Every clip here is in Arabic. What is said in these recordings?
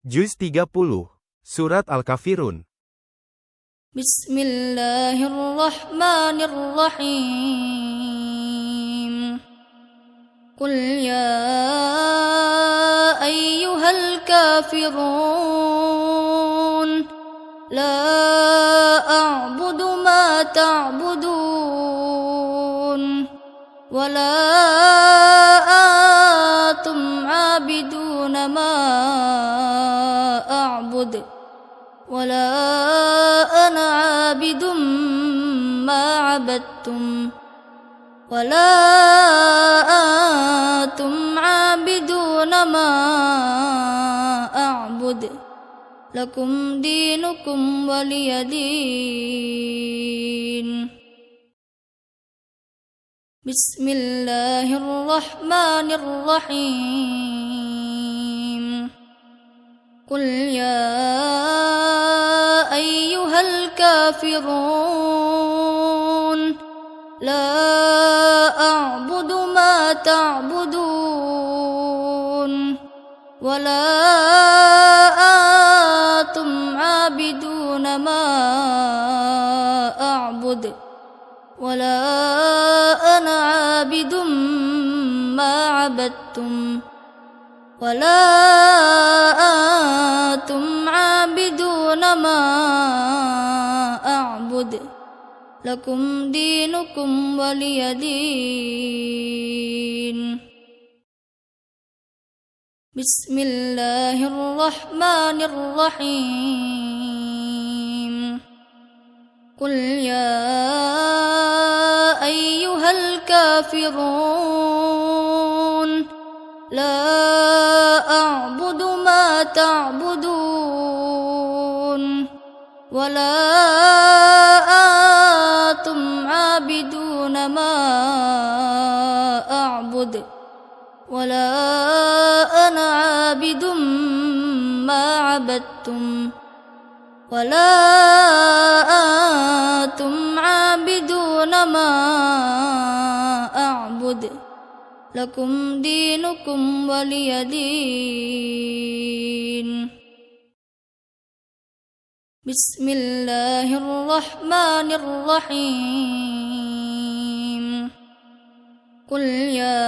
Juz 30, Surat Al-Kafirun. Bismillahirrahmanirrahim. Qul ya ayyuhal kafirun, la a'budu ma ta'budun, wa la antum 'abiduna ma a'bud, wa la ana 'abidum ma 'abadtum, ولا أنتم عابدون ما أعبد لكم دينكم ولي دين. بسم الله الرحمن الرحيم. قل يا أيها الكافرون، لا أعبد ما تعبدون، ولا أنتم عابدون ما أعبد، ولا أنا عابد ما عبدتم، ولا أنتم عابدون ما أعبد لكم دينكم ولي دين. بسم الله الرحمن الرحيم. قل يا أيها الكافرون، لا أعبد ما تعبدون، ولا أنتم عابدون ما أعبد، ولا أنا عابد ما عبدتم، ولا أنتم عابدون ما أعبد لكم دينكم ولي دين. بسم الله الرحمن الرحيم. قل يا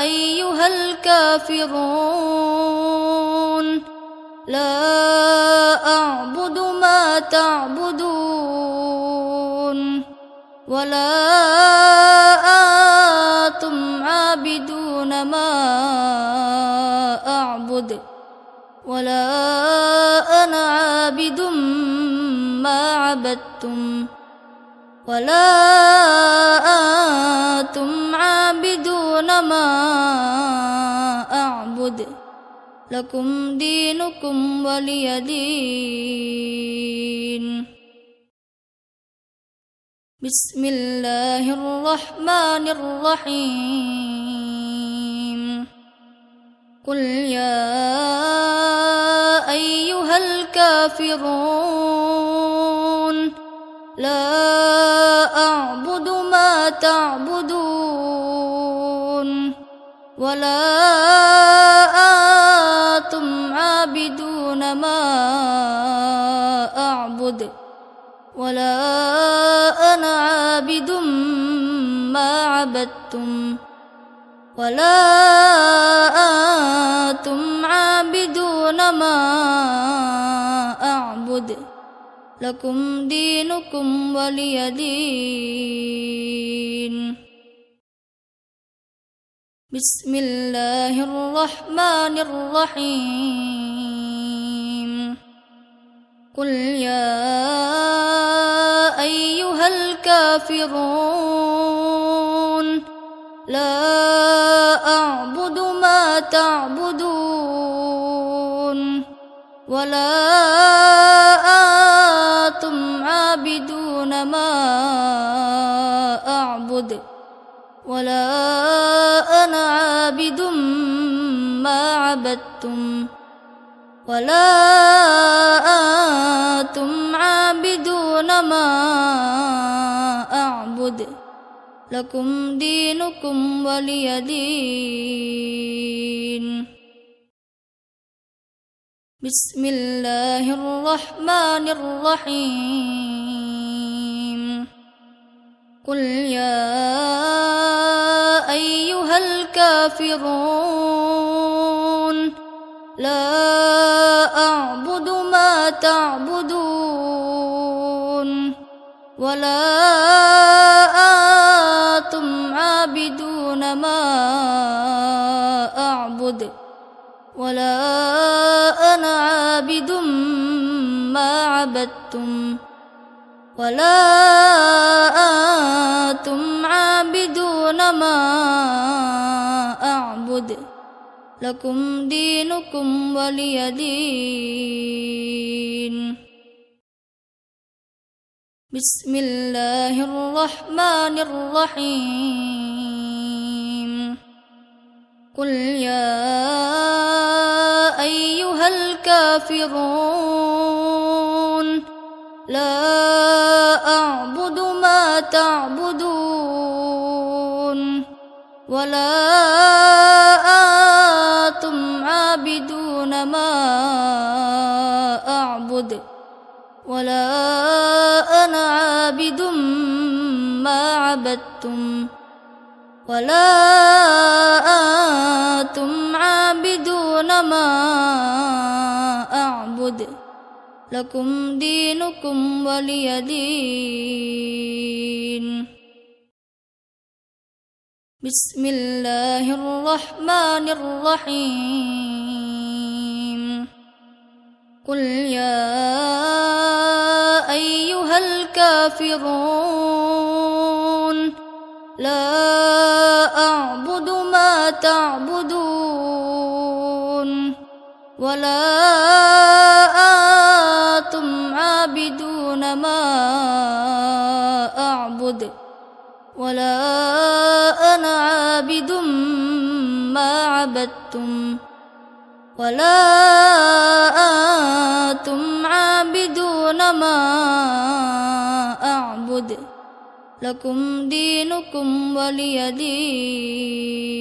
أيها الكافرون، لا أعبد ما تعبدون، ولا أنتم عابدون ما أعبد، ولا أنا عابد ما عبدتم، ولا أنتم عابدون ما أعبد لكم دينكم ولي دين. بسم الله الرحمن الرحيم. قل يا أيها الكافرون، لا أعبد ما تعبدون، ولا أنتم عابدون ما أعبد، ولا أنا عابد ما عبدتم، ولا أنتم عابدون ما أعبد لكم دينكم ولي دين. بسم الله الرحمن الرحيم. قل يا أيها الكافرون، لا أعبد ما تعبدون، ولا أنتم عابدون ما أعبد، ولا أنا عابد ما عبدتم، ولا أنتم عابدون ما أعبد لكم دينكم ولي دين. بسم الله الرحمن الرحيم قل يا أيها الكافرون لا أعبد ما تعبدون ولا أنتم عابدون ما أعبد ولا أنا عابد ما عبدتم ولا أنتم عابدون ما أعبد لكم دينكم ولي دين بسم الله الرحمن الرحيم قل يا أيها الكافرون لا أعبد ما تعبدون ولا أنتم عابدون ما أعبد ولا أنا عابد ما عبدتم ولا أنتم عابدون ما أعبد لكم دينكم ولي دين بسم الله الرحمن الرحيم قل يا أيها الكافرون لا أعبد ما تعبدون ولا أنتم عابدون ما أعبد ولا أنا عابد ما عبدتم ولا أنتم عابدون ما أعبد لكم دينكم ولي دين